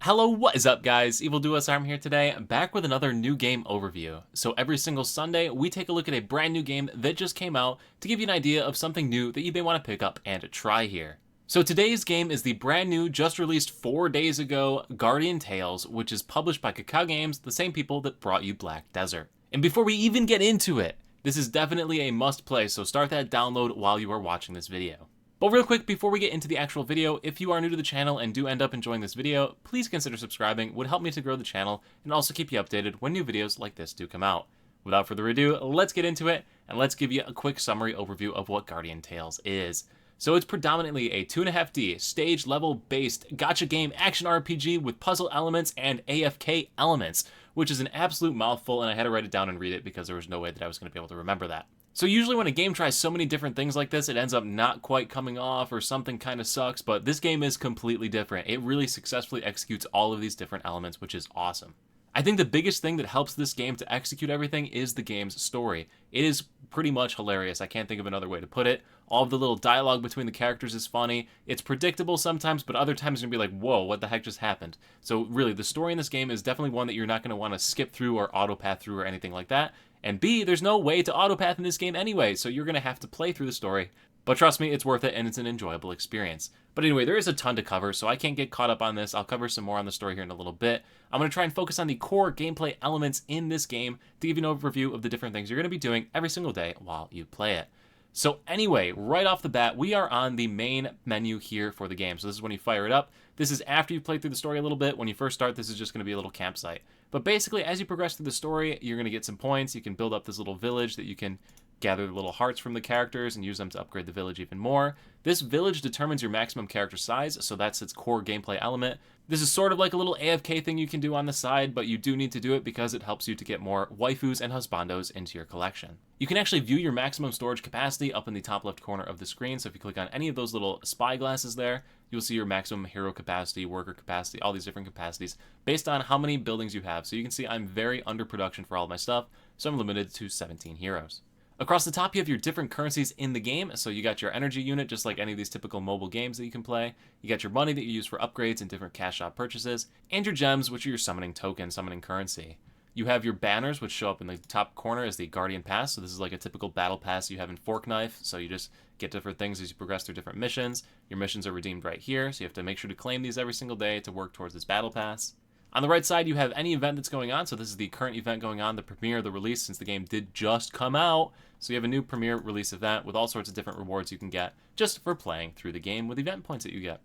Hello, what is up guys? Evil Duos Arm here today, back with another new game overview. So every single Sunday, we take a look at a brand new game that just came out to give you an idea of something new that you may want to pick up and try here. So today's game is the brand new, just released 4 days ago, Guardian Tales, which is published by Kakao Games, the same people that brought you Black Desert. And before we even get into it, this is definitely a must play, so start that download while you are watching this video. But real quick, before we get into the actual video, if you are new to the channel and do end up enjoying this video, please consider subscribing. It would help me to grow the channel and also keep you updated when new videos like this do come out. Without further ado, let's get into it, and let's give you a quick summary overview of what Guardian Tales is. So it's predominantly a 2.5D, stage level based gacha game action RPG with puzzle elements and AFK elements, which is an absolute mouthful, and I had to write it down and read it because there was no way that I was going to be able to remember that. So usually when a game tries so many different things like this, it ends up not quite coming off or something kind of sucks, but this game is completely different. It really successfully executes all of these different elements, which is awesome. I think the biggest thing that helps this game to execute everything is the game's story. It is pretty much hilarious. I can't think of another way to put it. All of the little dialogue between the characters is funny. It's predictable sometimes, but other times you're going to be like, whoa, what the heck just happened? So really, the story in this game is definitely one that you're not going to want to skip through or autopath through or anything like that. And B, there's no way to autopath in this game anyway, so you're going to have to play through the story. But trust me, it's worth it, and it's an enjoyable experience. But anyway, there is a ton to cover, so I can't get caught up on this. I'll cover some more on the story here in a little bit. I'm going to try and focus on the core gameplay elements in this game to give you an overview of the different things you're going to be doing every single day while you play it. So anyway, right off the bat, we are on the main menu here for the game. So this is when you fire it up. This is after you've played through the story a little bit. When you first start, this is just going to be a little campsite. But basically, as you progress through the story, you're going to get some points. You can build up this little village that you can gather the little hearts from the characters and use them to upgrade the village even more. This village determines your maximum character size, so that's its core gameplay element. This is sort of like a little AFK thing you can do on the side, but you do need to do it because it helps you to get more waifus and husbandos into your collection. You can actually view your maximum storage capacity up in the top left corner of the screen, so if you click on any of those little spy glasses there, you'll see your maximum hero capacity, worker capacity, all these different capacities based on how many buildings you have. So you can see I'm very under production for all of my stuff, so I'm limited to 17 heroes. Across the top, you have your different currencies in the game. So you got your energy unit, just like any of these typical mobile games that you can play. You got your money that you use for upgrades and different cash shop purchases, and your gems, which are your summoning token, summoning currency. You have your banners, which show up in the top corner as the Guardian Pass. So this is like a typical battle pass you have in Forkknife. So you just get different things as you progress through different missions. Your missions are redeemed right here, so you have to make sure to claim these every single day to work towards this battle pass. On the right side, you have any event that's going on. So this is the current event going on, the premiere, the release, since the game did just come out. So you have a new premiere release event with all sorts of different rewards you can get just for playing through the game with event points that you get.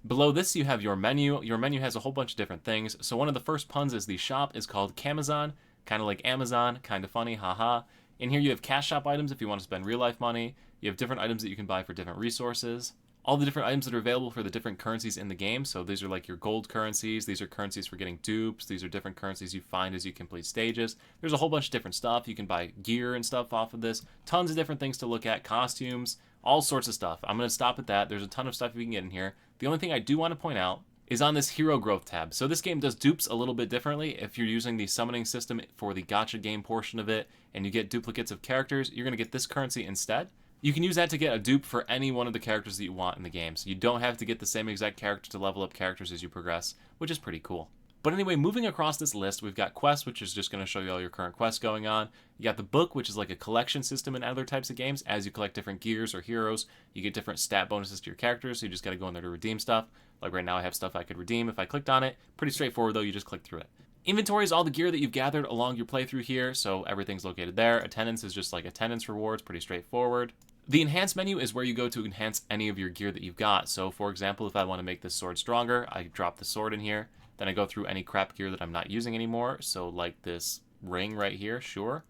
Below this, you have your menu. Your menu has a whole bunch of different things. So one of the first puns is the shop is called Camazon, kind of like Amazon, kind of funny, haha. In here, you have cash shop items if you want to spend real life money. You have different items that you can buy for different resources. All the different items that are available for the different currencies in the game. So these are like your gold currencies. These are currencies for getting dupes. These are different currencies you find as you complete stages. There's a whole bunch of different stuff. You can buy gear and stuff off of this. Tons of different things to look at. Costumes, all sorts of stuff. I'm going to stop at that. There's a ton of stuff you can get in here. The only thing I do want to point out is on this hero growth tab. So this game does dupes a little bit differently. If you're using the summoning system for the gacha game portion of it and you get duplicates of characters, you're going to get this currency instead. You can use that to get a dupe for any one of the characters that you want in the game, so you don't have to get the same exact character to level up characters as you progress, which is pretty cool. But anyway, moving across this list, we've got quests, which is just going to show you all your current quests going on. You got the book, which is like a collection system in other types of games. As you collect different gears or heroes, you get different stat bonuses to your characters, so you just got to go in there to redeem stuff. Like right now, I have stuff I could redeem if I clicked on it. Pretty straightforward, though. You just click through it. Inventory is all the gear that you've gathered along your playthrough here, so everything's located there. Attendance is just like attendance rewards, pretty straightforward. The enhance menu is where you go to enhance any of your gear that you've got. So for example, if I want to make this sword stronger, I drop the sword in here. Then I go through any crap gear that I'm not using anymore. So like this ring right here, sure.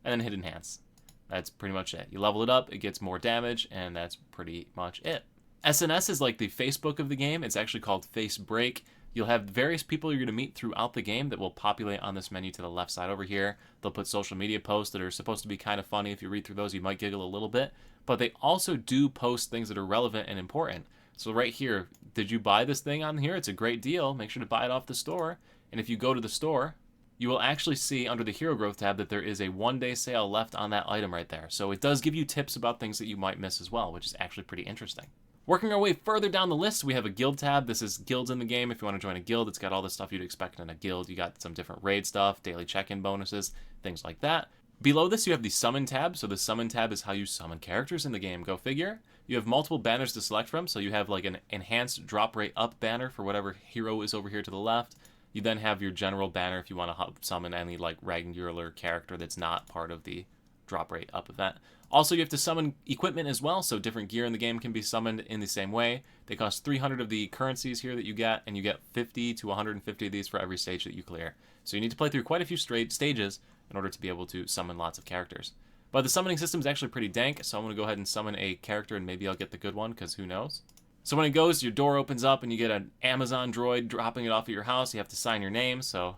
And then hit enhance. That's pretty much it. You level it up, it gets more damage, and that's pretty much it. SNS is like the Facebook of the game. It's actually called Face Break. You'll have various people you're going to meet throughout the game that will populate on this menu to the left side over here. They'll put social media posts that are supposed to be kind of funny. If you read through those, you might giggle a little bit. But they also do post things that are relevant and important. So right here, did you buy this thing on here? It's a great deal. Make sure to buy it off the store. And if you go to the store, you will actually see under the Hero Growth tab that there is a 1-day sale left on that item right there. So it does give you tips about things that you might miss as well, which is actually pretty interesting. Working our way further down the list, we have a guild tab. This is guilds in the game. If you want to join a guild, it's got all the stuff you'd expect in a guild. You got some different raid stuff, daily check-in bonuses, things like that. Below this, you have the summon tab. So the summon tab is how you summon characters in the game. Go figure. You have multiple banners to select from. So you have like an enhanced drop rate up banner for whatever hero is over here to the left. You then have your general banner if you want to summon any like regular character that's not part of the drop rate up event. Also, you have to summon equipment as well, so different gear in the game can be summoned in the same way. They cost 300 of the currencies here that you get, and you get 50 to 150 of these for every stage that you clear. So you need to play through quite a few straight stages in order to be able to summon lots of characters. But the summoning system is actually pretty dank, so I'm going to go ahead and summon a character, and maybe I'll get the good one, because who knows. So when it goes, your door opens up, and you get an Amazon droid dropping it off at your house. You have to sign your name, so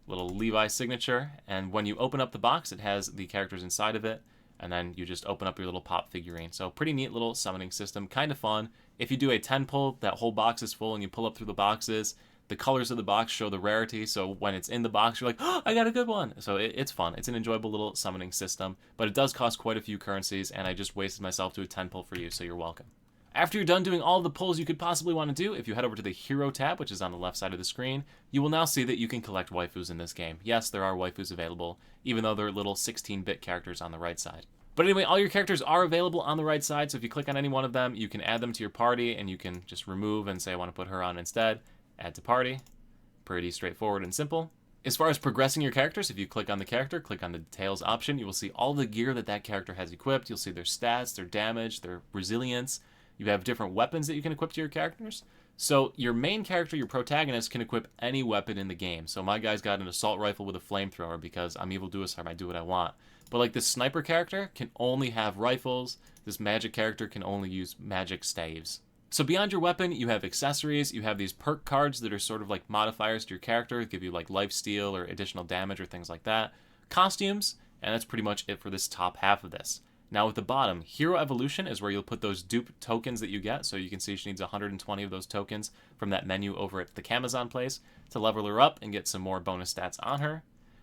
little Levi signature. And when you open up the box, it has the characters inside of it. And then you just open up your little pop figurine. So pretty neat little summoning system, kind of fun. If you do a 10 pull, that whole box is full and you pull up through the boxes, the colors of the box show the rarity, so when it's in the box, you're like, oh, I got a good one. So it's fun. It's an enjoyable little summoning system, but it does cost quite a few currencies, and I just wasted myself to a 10 pull for you, so you're welcome. After you're done doing all the pulls you could possibly want to do, if you head over to the Hero tab, which is on the left side of the screen, you will now see that you can collect waifus in this game. Yes, there are waifus available, even though they're little 16-bit characters on the right side. But anyway, all your characters are available on the right side, so if you click on any one of them, you can add them to your party, and you can just remove and say, I want to put her on instead. Add to party. Pretty straightforward and simple. As far as progressing your characters, if you click on the character, click on the details option, you will see all the gear that that character has equipped. You'll see their stats, their damage, their resilience. You have different weapons that you can equip to your characters. So your main character, your protagonist, can equip any weapon in the game. So my guy's got an assault rifle with a flamethrower because I'm Evil Duosarm, I do what I want. But like this sniper character can only have rifles. This magic character can only use magic staves. So beyond your weapon, you have accessories. You have these perk cards that are sort of like modifiers to your character, give you like lifesteal or additional damage or things like that. Costumes, and that's pretty much it for this top half of this. Now at the bottom, Hero Evolution is where you'll put those dupe tokens that you get. So you can see she needs 120 of those tokens from that menu over at the Camazon place to level her up and get some more bonus stats on her.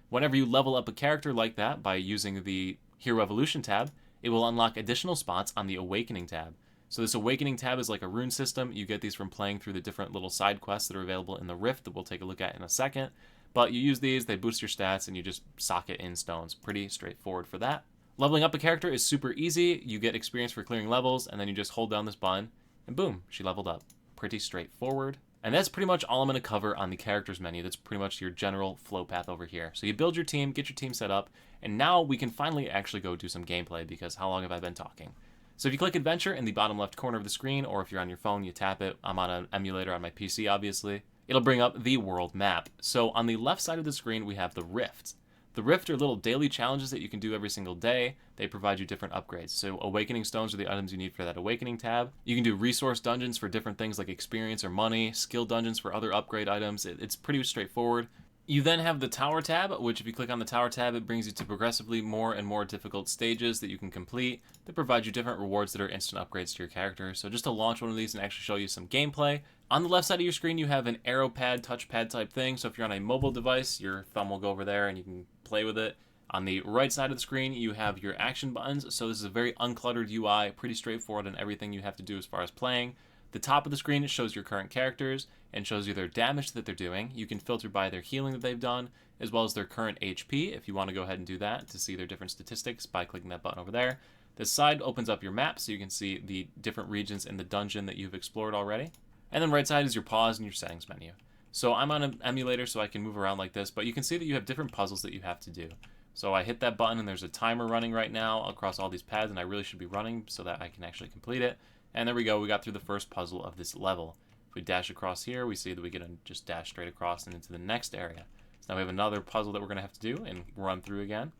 Whenever you level up a character like that by using the Hero Evolution tab, it will unlock additional spots on the Awakening tab. So this Awakening tab is like a rune system. You get these from playing through the different little side quests that are available in the Rift that we'll take a look at in a second. But you use these, they boost your stats, and you just socket in stones. Pretty straightforward for that. Leveling up a character is super easy. You get experience for clearing levels, and then you just hold down this button, and boom, she leveled up. Pretty straightforward. And that's pretty much all I'm going to cover on the characters menu. That's pretty much your general flow path over here. So you build your team, get your team set up, and now we can finally actually go do some gameplay, because how long have I been talking? So if you click Adventure in the bottom left corner of the screen, or if you're on your phone, you tap it. I'm on an emulator on my PC, obviously. It'll bring up the world map. So on the left side of the screen, we have the Rift. The Rift are little daily challenges that you can do every single day. They provide you different upgrades. So Awakening Stones are the items you need for that Awakening tab. You can do resource dungeons for different things like experience or money, skill dungeons for other upgrade items. It's pretty straightforward. You then have the Tower tab, which if you click on the Tower tab, it brings you to progressively more and more difficult stages that you can complete that provide you different rewards that are instant upgrades to your character. So just to launch one of these and actually show you some gameplay, on the left side of your screen, you have an arrow pad, touchpad type thing. So if you're on a mobile device, your thumb will go over there and you can play with it. On the right side of the screen, you have your action buttons. So this is a very uncluttered UI, pretty straightforward on everything you have to do as far as playing. The top of the screen, it shows your current characters and shows you their damage that they're doing. You can filter by their healing that they've done, as well as their current HP, if you want to go ahead and do that to see their different statistics by clicking that button over there. This side opens up your map, so you can see the different regions in the dungeon that you've explored already. And then right side is your pause and your settings menu. So I'm on an emulator, so I can move around like this, but you can see that you have different puzzles that you have to do. So I hit that button, and there's a timer running right now across all these pads, and I really should be running so that I can actually complete it. And there we go, we got through the first puzzle of this level. If we dash across here, we see that we get to just dash straight across and into the next area. So now we have another puzzle that we're going to have to do and run through again.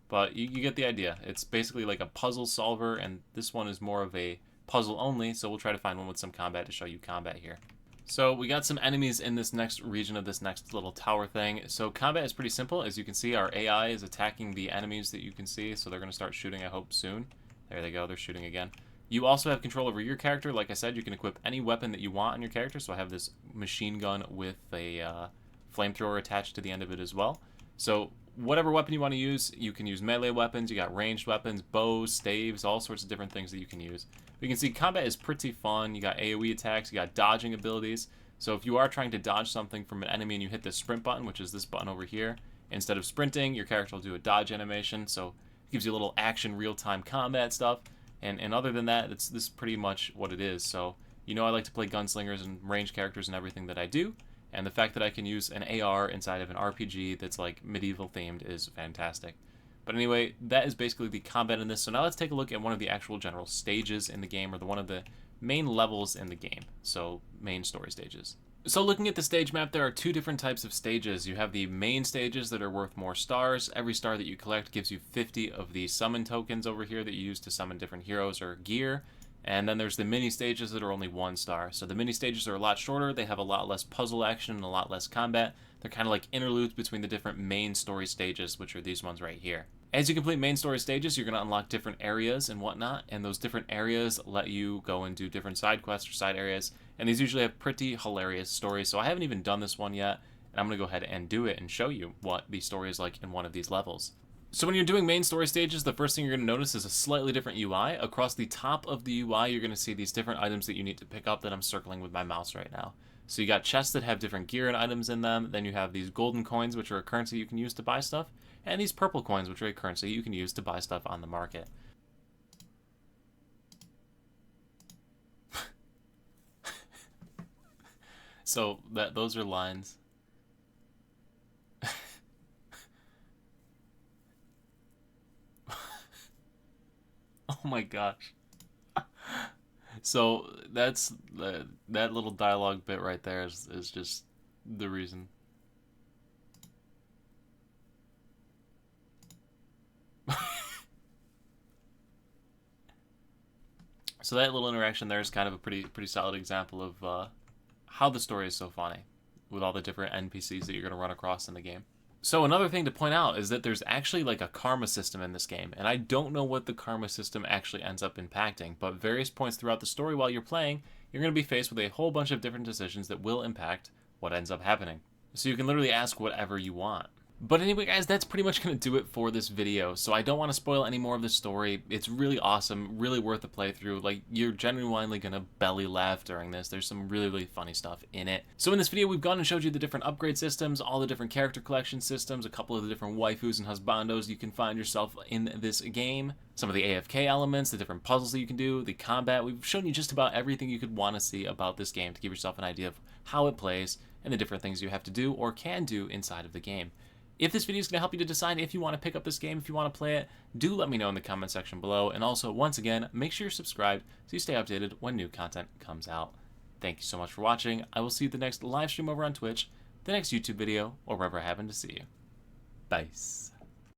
But you get the idea. It's basically like a puzzle solver, and this one is more of a puzzle only, so we'll try to find one with some combat to show you combat here. So we got some enemies in this next region of this next little tower thing. So combat is pretty simple. As you can see, our AI is attacking the enemies that you can see, so they're going to start shooting, I hope, soon. There they go, they're shooting again. You also have control over your character. Like I said, you can equip any weapon that you want on your character. So I have this machine gun with a flamethrower attached to the end of it as well. So whatever weapon you want to use, you can use melee weapons, you got ranged weapons, bows, staves, all sorts of different things that you can use. We can see combat is pretty fun. You got AoE attacks, you got dodging abilities. So if you are trying to dodge something from an enemy and you hit the sprint button, which is this button over here, instead of sprinting, your character will do a dodge animation. So it gives you a little action, real-time combat stuff. And other than that, this is pretty much what it is. So, you know, I like to play gunslingers and ranged characters and everything that I do. And the fact that I can use an AR inside of an RPG that's like medieval themed is fantastic. But anyway, that is basically the combat in this. So now let's take a look at one of the actual general stages in the game, or one of the main levels in the game. So main story stages. So looking at the stage map, there are two different types of stages. You have the main stages that are worth more stars. Every star that you collect gives you 50 of the summon tokens over here that you use to summon different heroes or gear. And then there's the mini stages that are only 1 star. So the mini stages are a lot shorter, they have a lot less puzzle action and a lot less combat. They're kind of like interludes between the different main story stages, which are these ones right here. As you complete main story stages, you're going to unlock different areas and whatnot, and those different areas let you go and do different side quests or side areas, and these usually have pretty hilarious stories. So I haven't even done this one yet, and I'm going to go ahead and do it and show you what the story is like in one of these levels. So when you're doing main story stages, the first thing you're going to notice is a slightly different UI. Across the top of the UI, you're going to see these different items that you need to pick up that I'm circling with my mouse right now. So you got chests that have different gear and items in them, then you have these golden coins, which are a currency you can use to buy stuff, and these purple coins, which are a currency you can use to buy stuff on the market. So those are lines. Oh my gosh. So that's that little dialogue bit right there is just the reason. So that little interaction there is kind of a pretty solid example of how the story is so funny, with all the different NPCs that you're going to run across in the game. So another thing to point out is that there's actually like a karma system in this game, and I don't know what the karma system actually ends up impacting, but various points throughout the story while you're playing, you're going to be faced with a whole bunch of different decisions that will impact what ends up happening. So you can literally ask whatever you want. But anyway, guys, that's pretty much going to do it for this video. So I don't want to spoil any more of the story. It's really awesome, really worth the playthrough. Like, you're genuinely going to belly laugh during this. There's some really funny stuff in it. So in this video, we've gone and showed you the different upgrade systems, all the different character collection systems, a couple of the different waifus and husbandos you can find yourself in this game, some of the AFK elements, the different puzzles that you can do, the combat. We've shown you just about everything you could want to see about this game to give yourself an idea of how it plays and the different things you have to do or can do inside of the game. If this video is going to help you to decide if you want to pick up this game, if you want to play it, do let me know in the comment section below. And also, once again, make sure you're subscribed so you stay updated when new content comes out. Thank you so much for watching. I will see you at the next live stream over on Twitch, the next YouTube video, or wherever I happen to see you. Bye.